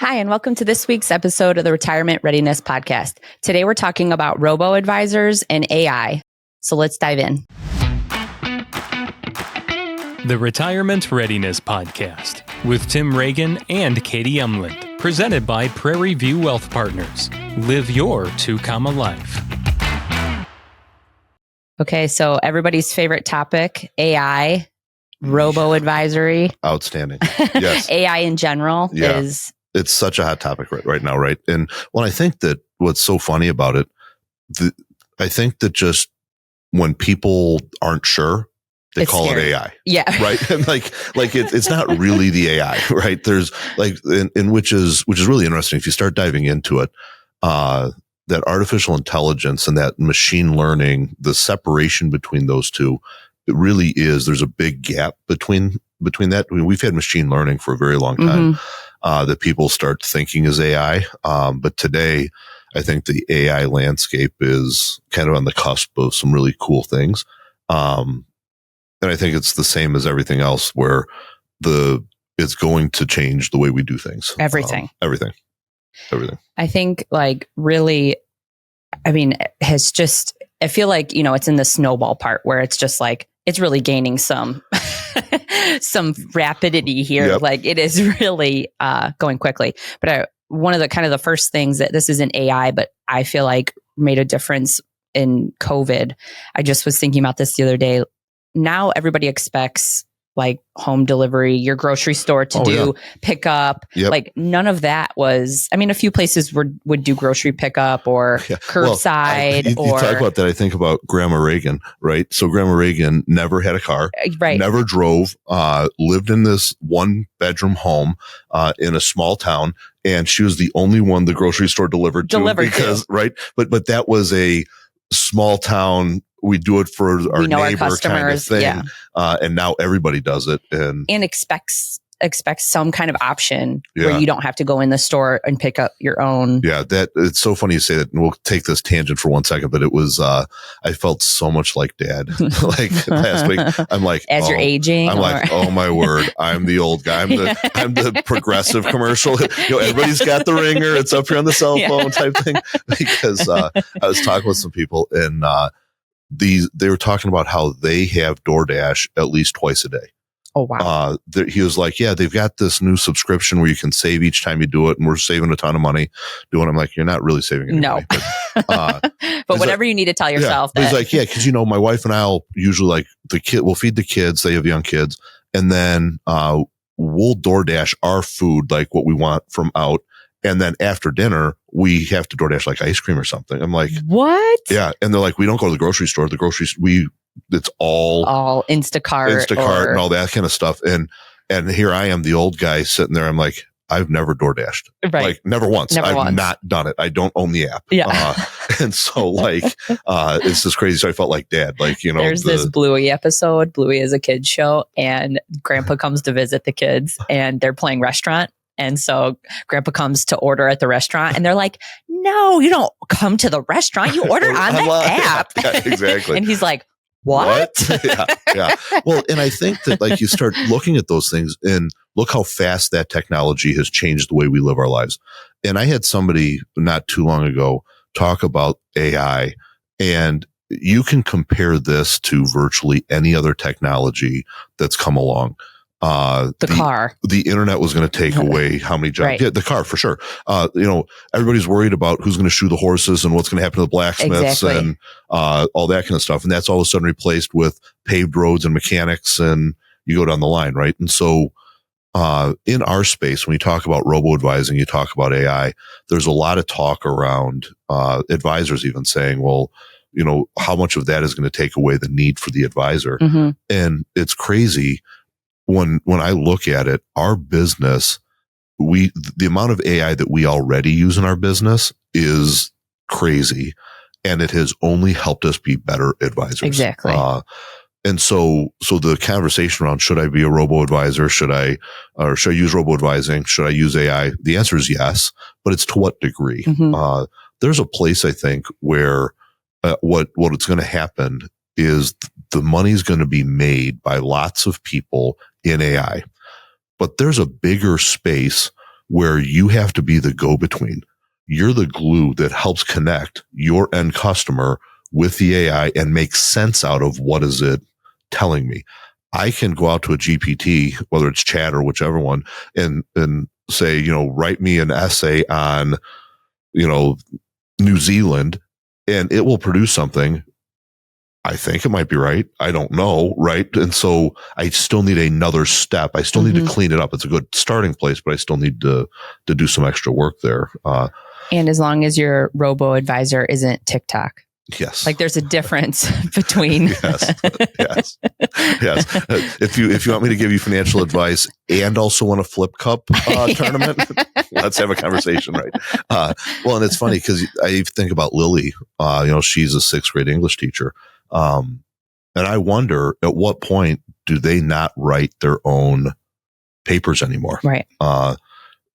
Hi, and welcome to this week's episode of the Retirement Readiness Podcast. Today, we're talking about robo advisors and AI. So let's dive in. The Retirement Readiness Podcast with Tim Regan and Katie Umland, presented by Prairie View Wealth Partners. Live your 2-comma life. Okay, so everybody's favorite topic, AI, robo advisory. Outstanding. Yes. AI in general is... It's such a hot topic right now, right? And well, I think that what's so funny about it, I think that just when people aren't sure, they call scary. It AI. Yeah. Right. And it's not really the AI, right? There's which is really interesting. If you start diving into it, that artificial intelligence and that machine learning, the separation between those two, it really is, there's a big gap between that. I mean, we've had machine learning for a very long time. That people start thinking is AI. But today, I think the AI landscape is kind of on the cusp of some really cool things. And I think it's the same as everything else where it's going to change the way we do things. Everything. Everything. I think really, I mean, I feel like, it's in the snowball part where it's just like, it's really gaining some rapidity here. Yep. Like it is really going quickly. But one of the first things that this isn't AI, but I feel like made a difference in COVID. I just was thinking about this the other day. Now everybody expects like home delivery, your grocery store to pickup. Yep. Like none of that was, I mean, a few places would do grocery pickup or curbside. You talk about that. I think about Grandma Regan, right? So Grandma Regan never had a car, right? Never drove, lived in this 1-bedroom home, in a small town. And she was the only one the grocery store delivered to because, right. But that was a small town. We do it for our neighbor kind of thing. Yeah. And now everybody does it and expects some kind of option where you don't have to go in the store and pick up your own. Yeah. It's so funny you say that. And we'll take this tangent for 1 second, but it was, I felt so much like Dad. Like last week, I'm like, you're aging, like, oh my word, I'm the old guy. I'm the Progressive commercial. Everybody's got the ringer. It's up here on the cell phone type thing. Because, I was talking with some people and, they were talking about how they have DoorDash at least twice a day. Oh, wow. He was like, yeah, they've got this new subscription where you can save each time you do it. And we're saving a ton of money doing it. I'm like, you're not really saving any money. But whatever you need to tell yourself. He's like, yeah, because, my wife and I'll usually we'll feed the kids. They have young kids. And then we'll DoorDash our food, like what we want from out. And then after dinner, we have to DoorDash like ice cream or something. I'm like, what? Yeah. And they're like, we don't go to the grocery store. It's all Instacart and all that kind of stuff. And here I am, the old guy sitting there. I'm like, I've never DoorDashed. Right. Like never once. I've not done it. I don't own the app. Yeah. And so it's just crazy. So I felt like Dad, there's this Bluey episode. Bluey is a kid's show and Grandpa comes to visit the kids and they're playing restaurant. And so Grandpa comes to order at the restaurant and they're like, no, you don't come to the restaurant. You order on the app. Yeah, exactly. And he's like, what? Yeah. Well, and I think that you start looking at those things and look how fast that technology has changed the way we live our lives. And I had somebody not too long ago talk about AI, and you can compare this to virtually any other technology that's come along. The car. The internet was going to take away how many jobs? Right. Yeah, the car for sure. Everybody's worried about who's going to shoe the horses and what's going to happen to the blacksmiths and all that kind of stuff. And that's all of a sudden replaced with paved roads and mechanics, and you go down the line, right? And so in our space, when you talk about robo-advising, you talk about AI, there's a lot of talk around advisors even saying, well, how much of that is going to take away the need for the advisor? Mm-hmm. And it's crazy. When I look at it, our business, the amount of AI that we already use in our business is crazy, and it has only helped us be better advisors. Exactly. And so the conversation around, should I be a robo advisor? Should I use robo advising? Should I use AI? The answer is yes, but it's to what degree? Mm-hmm. There's a place, I think, where what it's going to happen is the money's going to be made by lots of people in AI. But there's a bigger space where you have to be the go-between. You're the glue that helps connect your end customer with the AI and make sense out of what is it telling me. I can go out to a GPT, whether it's chat or whichever one, and say, write me an essay on, New Zealand, and it will produce something. I think it might be right. I don't know. Right. And so I still need another step. I still need to clean it up. It's a good starting place, but I still need to do some extra work there. And as long as your robo advisor isn't TikTok. Yes. Like there's a difference between. Yes. If you want me to give you financial advice and also want a flip cup tournament, let's have a conversation, right? Well, and it's funny because I think about Lily. She's a 6th grade English teacher. And I wonder at what point do they not write their own papers anymore? Right.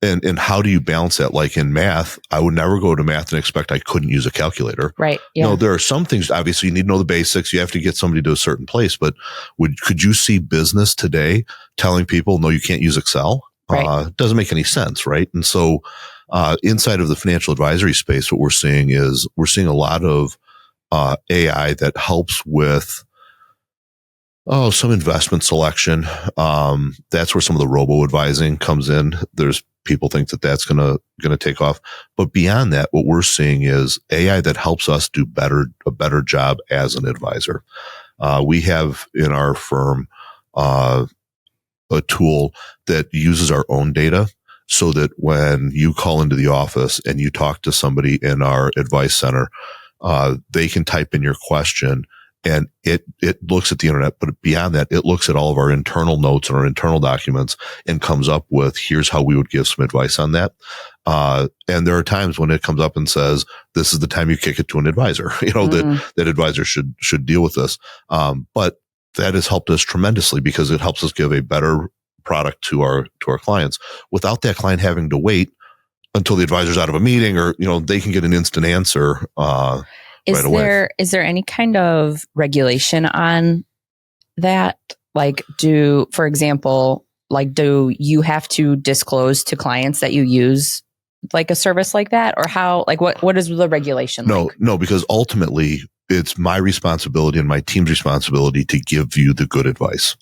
And how do you balance that? Like in math, I would never go to math and expect I couldn't use a calculator. Right. Yeah. There are some things, obviously you need to know the basics. You have to get somebody to a certain place, but could you see business today telling people, no, you can't use Excel? Right. It doesn't make any sense. Right. And so, inside of the financial advisory space, what we're seeing a lot of, AI that helps with, some investment selection. That's where some of the robo advising comes in. There's people think that that's going to take off. But beyond that, what we're seeing is AI that helps us do a better job as an advisor. We have in our firm, a tool that uses our own data so that when you call into the office and you talk to somebody in our advice center, they can type in your question and it looks at the internet, but beyond that, it looks at all of our internal notes and our internal documents and comes up with, here's how we would give some advice on that. And there are times when it comes up and says, this is the time you kick it to an advisor, that advisor should deal with this. But that has helped us tremendously because it helps us give a better product to our clients without that client having to until the advisor's out of a meeting or, they can get an instant answer, right away. Is there any kind of regulation on that? Like for example, do you have to disclose to clients that you use like a service like that or how, what is the regulation? No, because ultimately it's my responsibility and my team's responsibility to give you the good advice.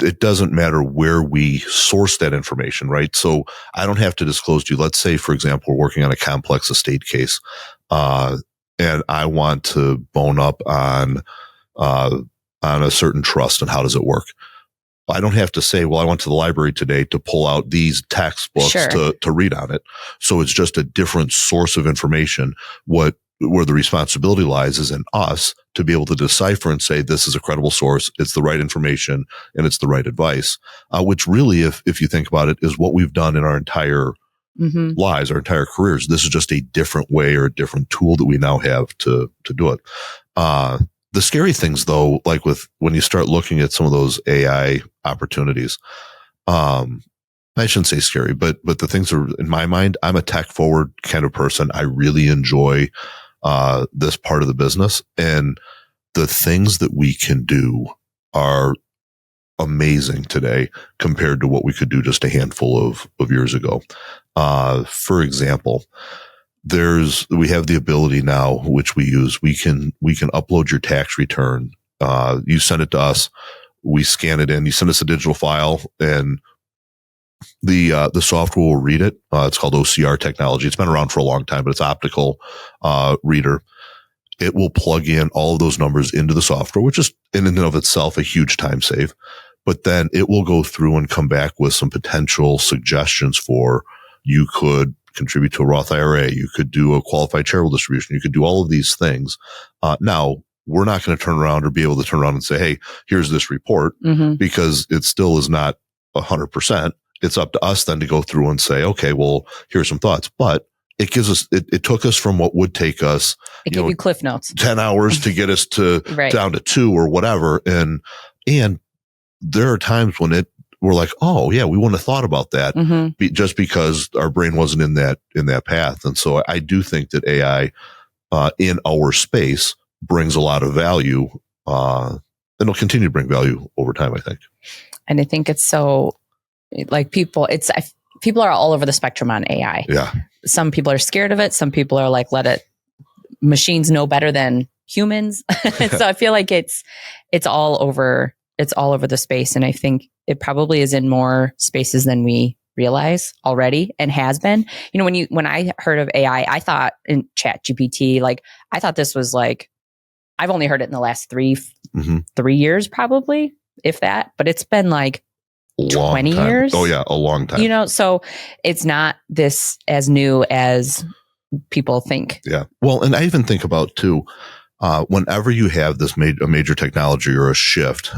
It doesn't matter where we source that information, right? So I don't have to disclose to you. Let's say, for example, we're working on a complex estate case, and I want to bone up on a certain trust and how does it work. I don't have to say, well, I went to the library today to pull out these textbooks to read on it. So it's just a different source of information. Where the responsibility lies is in us to be able to decipher and say, this is a credible source. It's the right information and it's the right advice, which really, if you think about it, is what we've done in our entire lives, our entire careers. This is just a different way or a different tool that we now have to do it. The scary things though, when you start looking at some of those AI opportunities, I shouldn't say scary, but the things are in my mind, I'm a tech forward kind of person. I really enjoy, this part of the business, and the things that we can do are amazing today compared to what we could do just a handful of years ago. For example, we have the ability now, which we use, we can upload your tax return. You send it to us, we scan it in, you send us a digital file, and the software will read it. It's called OCR technology. It's been around for a long time, but it's optical, reader. It will plug in all of those numbers into the software, which is in and of itself a huge time save. But then it will go through and come back with some potential suggestions for, you could contribute to a Roth IRA. You could do a qualified charitable distribution. You could do all of these things. Now we're not going to turn around or be able to turn around and say, hey, here's this report, because it still is not 100%. It's up to us then to go through and say, okay, well, here's some thoughts. But it gives us, it took us from what would take us, it gave you Cliff Notes, 10 hours to get us to down to 2 or whatever. And there are times when we're like, oh yeah, we wouldn't have thought about that, just because our brain wasn't in that path. And so I do think that AI, in our space brings a lot of value, and it'll continue to bring value over time, I think. And I think it's so, like, people, people are all over the spectrum on AI. Yeah. Some people are scared of it. Some people are like, machines know better than humans. So I feel like it's all over the space. And I think it probably is in more spaces than we realize already and has been. You know, when I heard of AI, I thought in ChatGPT, like I thought this was like, I've only heard it in the last 3 years, probably, if that, but it's been like 20 years. Oh yeah. A long time. You know, so it's not this as new as people think. Yeah. Well, and I even think about too, whenever you have this a major technology or a shift,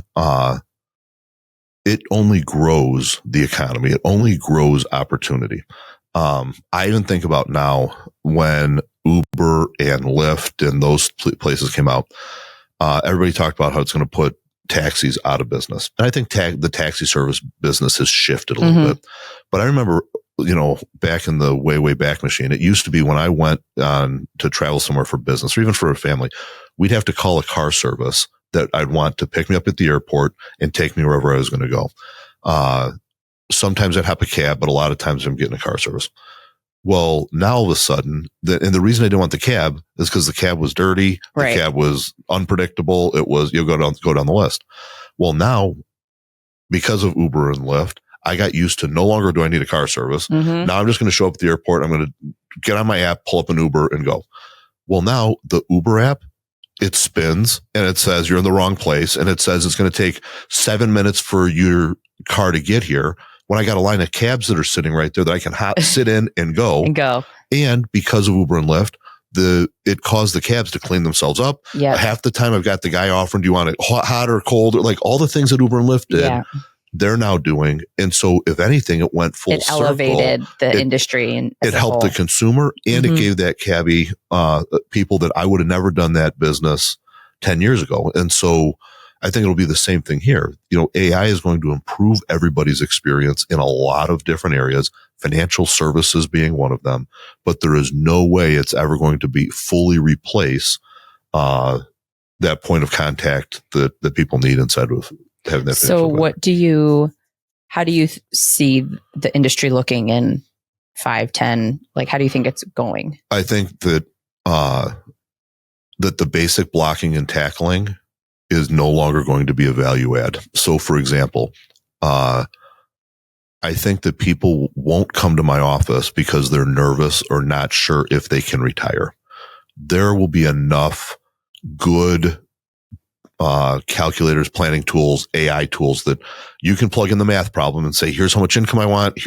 it only grows the economy. It only grows opportunity. I even think about now when Uber and Lyft and those places came out, everybody talked about how it's going to put taxis out of business. And I think the taxi service business has shifted a little bit. But I remember, you know, back in the way back machine, it used to be when I went on to travel somewhere for business or even for a family, we'd have to call a car service that I'd want to pick me up at the airport and take me wherever I was going to go. Sometimes I'd hop a cab, but a lot of times I'm getting a car service. Well, now all of a sudden, and the reason I didn't want the cab is because the cab was dirty. Right. The cab was unpredictable. It was, go down the list. Well, now because of Uber and Lyft, I got used to no longer do I need a car service. Now I'm just going to show up at the airport. I'm going to get on my app, pull up an Uber and go. Well, now the Uber app, it spins and it says you're in the wrong place. And it says it's going to take 7 minutes for your car to get here. When I got a line of cabs that are sitting right there that I can sit in and go. And because of Uber and Lyft, it caused the cabs to clean themselves up. Yeah. Half the time I've got the guy offering, do you want it hot or cold? Or like all the things that Uber and Lyft did, they're now doing. And so if anything, it went full circle. It elevated the industry. And it helped the consumer and it gave that cabbie people that I would have never done that business 10 years ago. And so I think it'll be the same thing here. You know, AI is going to improve everybody's experience in a lot of different areas, financial services being one of them, but there is no way it's ever going to be fully replace that point of contact that people need inside of having that. So how do you see the industry looking in 5, 10? Like, how do you think it's going? I think that the basic blocking and tackling is no longer going to be a value add. So for example, I think that people won't come to my office because they're nervous or not sure if they can retire. There will be enough good calculators, planning tools, AI tools that you can plug in the math problem and say, here's how much income I want.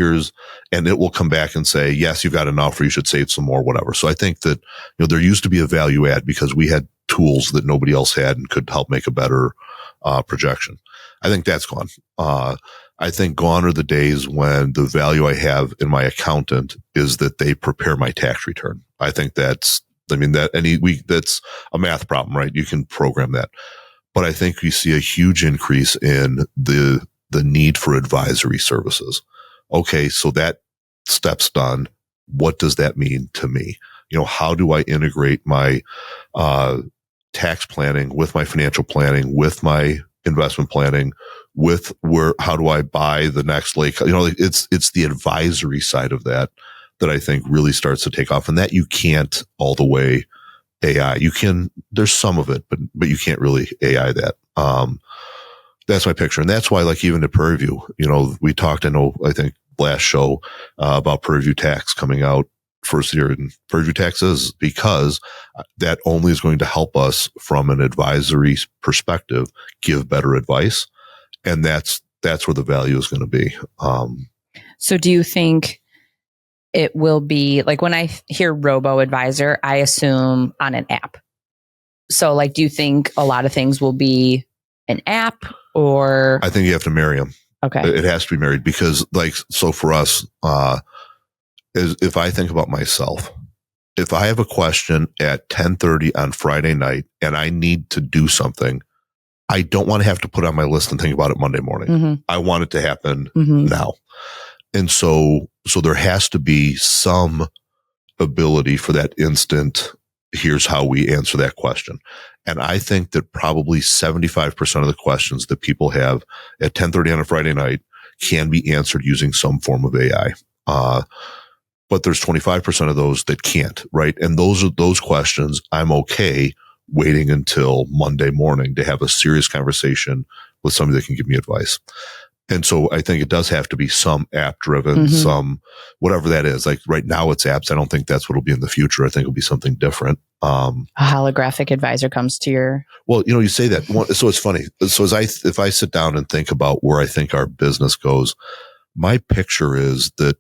And it will come back and say, yes, you've got enough or you should save some more, whatever. So I think that, you know, there used to be a value add because we had tools that nobody else had and could help make a better projection. I think that's gone. I think gone are the days when the value I have in my accountant is that they prepare my tax return. I think that's a math problem, right? You can program that. But I think we see a huge increase in the need for advisory services. Okay, so that step's done. What does that mean to me? You know, how do I integrate my tax planning with my financial planning, with my investment planning, with how do I buy the next lake? You know, it's the advisory side of that I think really starts to take off, and that you can't all the way AI. You can, there's some of it, but you can't really AI that. That's my picture. And that's why, like, even at Prairie View, you know, we talked, I think last show, about Prairie View tax coming out first year in Prairie View taxes, because that only is going to help us from an advisory perspective, give better advice. And that's where the value is going to be. So do you think it will be, like, when I hear robo advisor, I assume on an app. So, like, do you think a lot of things will be an app, or? I think you have to marry them. Okay. It has to be married because, like, so for us, if I think about myself, if I have a question at 10:30 on Friday night and I need to do something, I don't want to have to put it on my list and think about it Monday morning. I want it to happen now. And so there has to be some ability for that instant, here's how we answer that question. And I think that probably 75% of the questions that people have at 10:30 on a Friday night can be answered using some form of AI. But there's 25% of those that can't, right? And those questions, I'm okay waiting until Monday morning to have a serious conversation with somebody that can give me advice. And so I think it does have to be some app driven, some whatever that is. Like right now it's apps. I don't think that's what it'll be in the future. I think it'll be something different. A holographic advisor comes to your. Well, you say that. So it's funny. So if I sit down and think about where I think our business goes, my picture is that,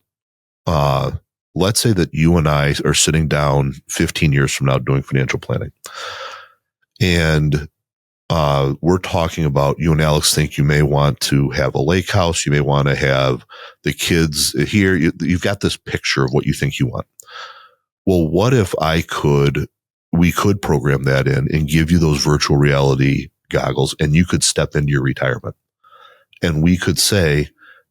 let's say that you and I are sitting down 15 years from now doing financial planning. And we're talking about, you and Alex think you may want to have a lake house. You may want to have the kids here. You've got this picture of what you think you want. Well, what if we could program that in and give you those virtual reality goggles and you could step into your retirement. And we could say,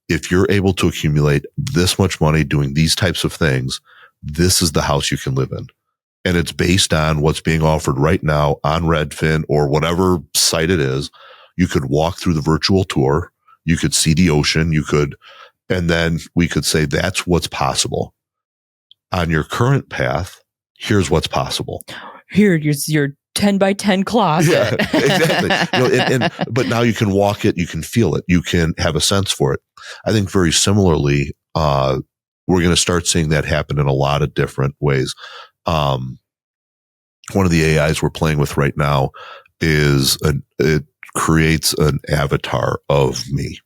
if you're able to accumulate this much money doing these types of things, this is the house you can live in. And it's based on what's being offered right now on Redfin or whatever site it is. You could walk through the virtual tour. You could see the ocean. And then we could say, that's what's possible. On your current path, here's what's possible. Here's your 10 by 10 closet. Yeah, exactly. But now you can walk it. You can feel it. You can have a sense for it. I think very similarly, we're going to start seeing that happen in a lot of different ways. One of the AIs we're playing with right now it creates an avatar of me.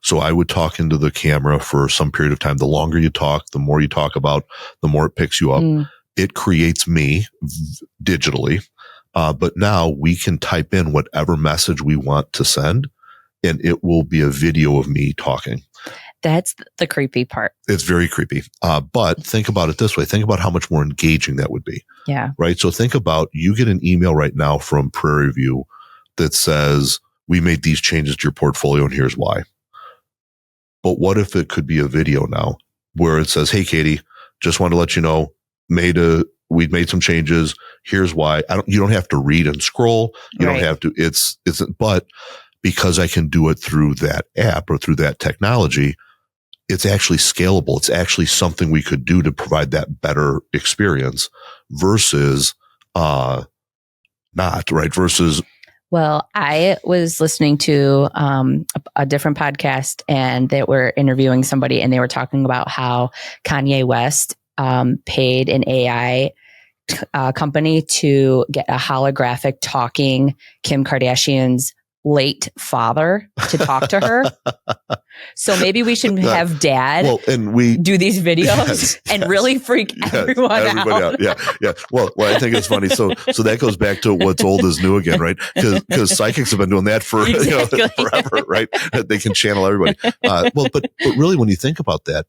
So I would talk into the camera for some period of time. The longer you talk, the more you talk about, the more it picks you up. It creates me digitally. But now we can type in whatever message we want to send and it will be a video of me talking. That's the creepy part. It's very creepy. But think about it this way. Think about how much more engaging that would be. Yeah. Right. So think about, you get an email right now from Prairie View that says, we made these changes to your portfolio and here's why. But what if it could be a video now where it says, hey, Katie, just want to let you know, we've made some changes. Here's why. You don't have to read and scroll. You don't have to, but because I can do it through that app or through that technology, it's actually scalable. It's actually something we could do to provide that better experience versus, not right. Versus. Well, I was listening to a different podcast and they were interviewing somebody and they were talking about how Kanye West paid an AI company to get a holographic talking Kim Kardashian's late father to talk to her. So maybe we should have dad do these videos and really freak everybody out. Yeah. Well, I think it's funny. So that goes back to what's old is new again, right? Because psychics have been doing that for forever, right? They can channel everybody. But really, when you think about that,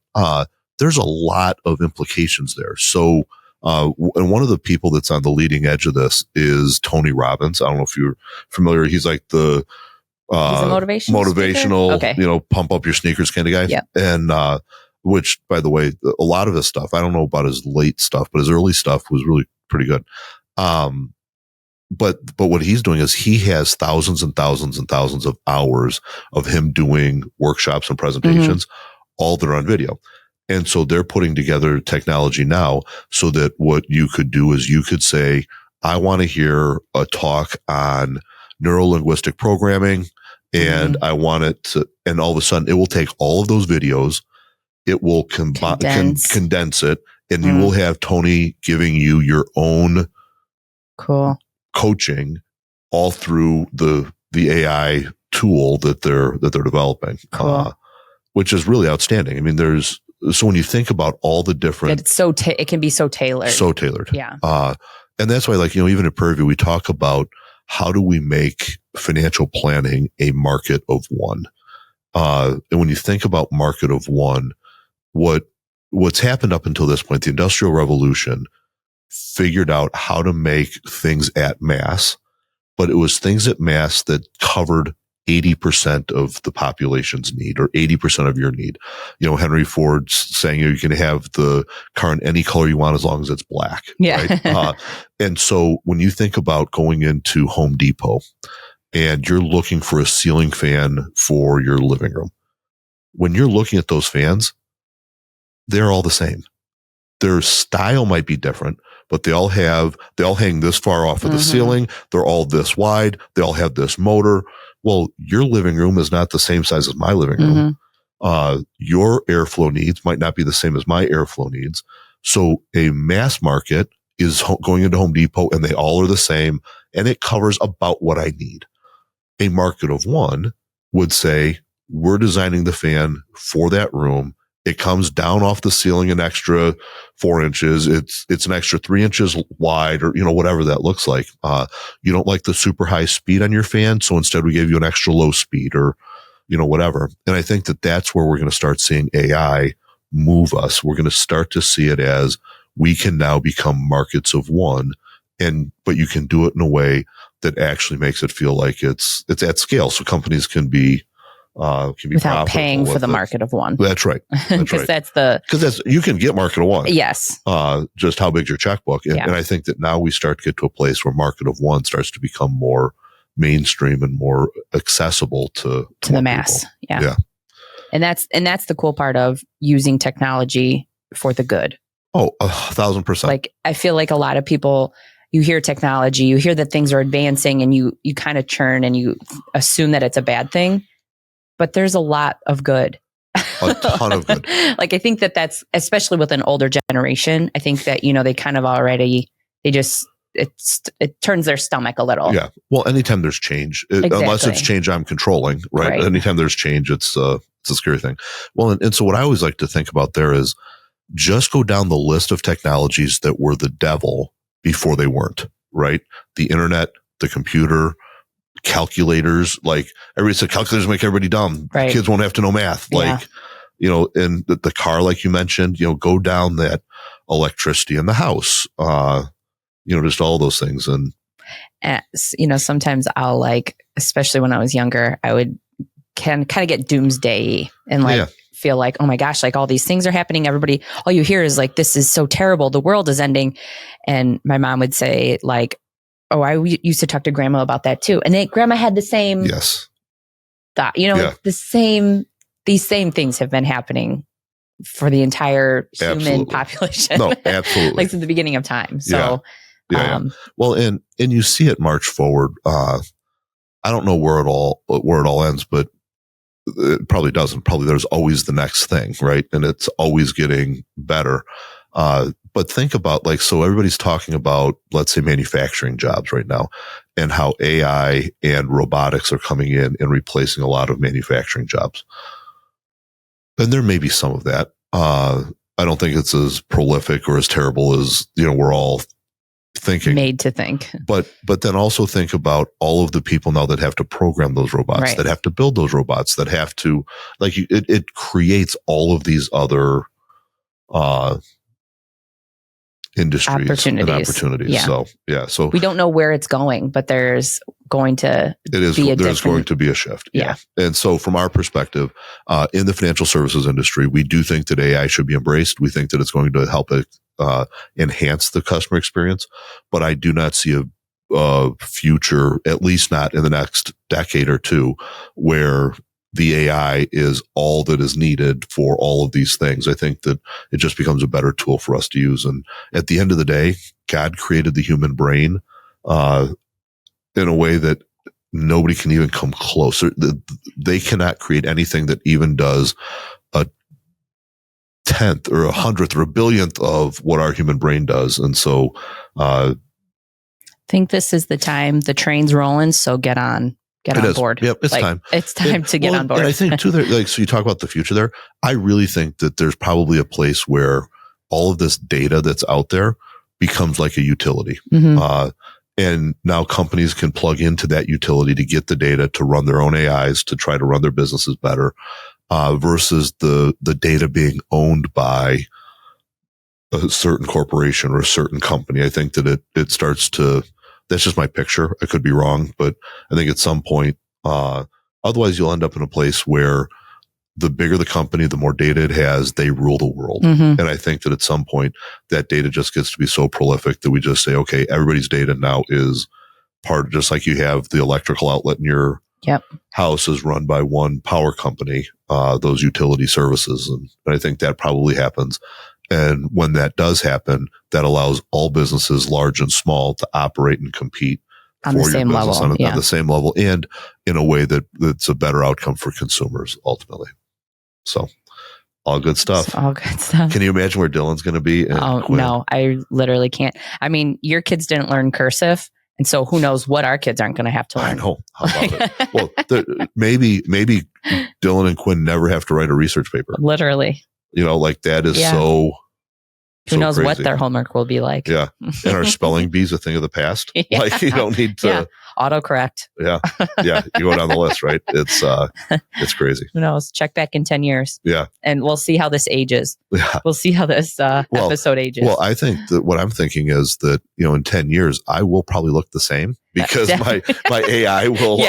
there's a lot of implications there. So. And one of the people that's on the leading edge of this is Tony Robbins. I don't know if you're familiar. He's like the he's a motivational, okay. Pump up your sneakers kind of guy. Yeah. And which, by the way, a lot of his stuff, I don't know about his late stuff, but his early stuff was really pretty good. But what he's doing is he has thousands and thousands and thousands of hours of him doing workshops and presentations, all that are on video. And so they're putting together technology now so that what you could do is you could say, I want to hear a talk on neuro-linguistic programming and I want it to, and all of a sudden it will take all of those videos. It will condense it and you will have Tony giving you your own coaching all through the AI tool that they're developing, which is really outstanding. I mean, so when you think about all the different, it can be so tailored. Yeah. And that's why, even at Prairie View, we talk about how do we make financial planning a market of one? And when you think about market of one, what's happened up until this point, the Industrial Revolution figured out how to make things at mass, but it was things at mass that covered 80% of the population's need or 80% of your need. Henry Ford's saying you can have the car in any color you want as long as it's black. Yeah. Right? And so when you think about going into Home Depot and you're looking for a ceiling fan for your living room, when you're looking at those fans, they're all the same. Their style might be different, but they all hang this far off of the ceiling. They're all this wide. They all have this motor. Well, your living room is not the same size as my living room. Your airflow needs might not be the same as my airflow needs. So a mass market is going into Home Depot and they all are the same and it covers about what I need. A market of one would say, we're designing the fan for that room. It comes down off the ceiling an extra 4 inches. It's an extra 3 inches wide, or, whatever that looks like. You don't like the super high speed on your fan. So instead we gave you an extra low speed, or, whatever. And I think that that's where we're going to start seeing AI move us. We're going to start to see it as we can now become markets of one, but you can do it in a way that actually makes it feel like it's at scale. So companies can be without paying for the market of one. That's right. Because you can get market of one. Yes. Just how big's your checkbook. And I think that now we start to get to a place where market of one starts to become more mainstream and more accessible to the mass. Yeah. And that's the cool part of using technology for the good. Oh, 1,000%. Like, I feel like a lot of people, you hear technology, you hear that things are advancing, and you kind of churn and you assume that it's a bad thing. But there's a lot of good. A ton of good. Like, I think that's, especially with an older generation, I think that, they kind of already, it turns their stomach a little. Yeah. Well, anytime there's change, unless it's change I'm controlling, right? Anytime there's change, it's a scary thing. Well, and so what I always like to think about there is just go down the list of technologies that were the devil before they weren't, right? The internet, the computer, calculators. Like, everybody said calculators make everybody dumb. Right. Kids won't have to know math. Like, and the car, like you mentioned, go down that electricity in the house, just all those things. And, sometimes I'll especially when I was younger, I would kind of get doomsday and feel like, oh my gosh, all these things are happening. Everybody, all you hear is this is so terrible. The world is ending. And my mom would say oh, I used to talk to grandma about that too. And grandma had the same thought, these same things have been happening for the entire human population. No, absolutely. Since the beginning of time. So, well, and you see it march forward. I don't know where it all ends, but it probably doesn't. Probably there's always the next thing, right? And it's always getting better. But think about so everybody's talking about, let's say, manufacturing jobs right now, and how AI and robotics are coming in and replacing a lot of manufacturing jobs. And there may be some of that. I don't think it's as prolific or as terrible as, we're all thinking. Made to think. But then also think about all of the people now that have to program those robots, that have to build those robots, that have to, it creates all of these other, industries and opportunities. Yeah. So we don't know where it's going, but there's going to going to be a shift. Yeah. And so from our perspective, in the financial services industry, we do think that AI should be embraced. We think that it's going to help enhance the customer experience, but I do not see a future, at least not in the next decade or two, where the AI is all that is needed for all of these things. I think that it just becomes a better tool for us to use. And at the end of the day, God created the human brain in a way that nobody can even come closer. They cannot create anything that even does a 10th or 100th or a billionth of what our human brain does. And so I think this is the time. The train's rolling, so get on board. Yep, it's time. It's time to get on board. And I think too, so you talk about the future there. I really think that there's probably a place where all of this data that's out there becomes like a utility. And now companies can plug into that utility to get the data to run their own AIs, to try to run their businesses better, versus the data being owned by a certain corporation or a certain company. I think that it starts to, that's just my picture. I could be wrong, but I think at some point, otherwise you'll end up in a place where the bigger the company, the more data it has, they rule the world. And I think that at some point that data just gets to be so prolific that we just say, okay, everybody's data now is part, just like you have the electrical outlet in your house is run by one power company, those utility services. And I think that probably happens. And when that does happen, that allows all businesses, large and small, to operate and compete on the same level, on the same level, and in a way that's a better outcome for consumers ultimately. So all good stuff. All good stuff. Can you imagine where Dylan's going to be? No, I literally can't. I mean, your kids didn't learn cursive. And so who knows what our kids aren't going to have to learn. I know. How about it? Well, maybe Dylan and Quinn never have to write a research paper. Literally. Like that is so Who knows crazy. what their homework will be like. Yeah. And our spelling bees a thing of the past. Yeah. Like you don't need to. Yeah. Autocorrect. Yeah. Yeah. You go down the list, right? It's crazy. Who knows? Check back in 10 years. Yeah. And we'll see how this ages. Yeah. We'll see how this episode ages. Well, I think that what I'm thinking is that, in 10 years, I will probably look the same because my AI will.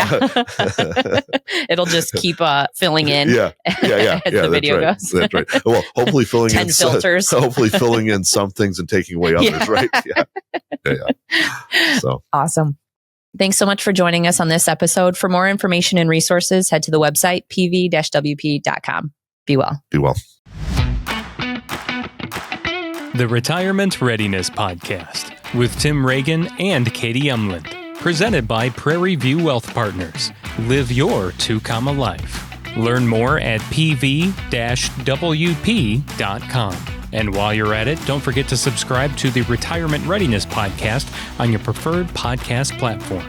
It'll just keep filling in. Yeah. As the video goes. That's right. Well, hopefully filling 10 in filters. Hopefully filling in some things and taking away others, right? Yeah. So awesome. Thanks so much for joining us on this episode. For more information and resources, head to the website pv-wp.com. Be well. Be well. The Retirement Readiness Podcast with Tim Regan and Katie Umland. Presented by Prairie View Wealth Partners. Live your 2 life. Learn more at pv-wp.com. And while you're at it, don't forget to subscribe to the Retirement Readiness Podcast on your preferred podcast platform.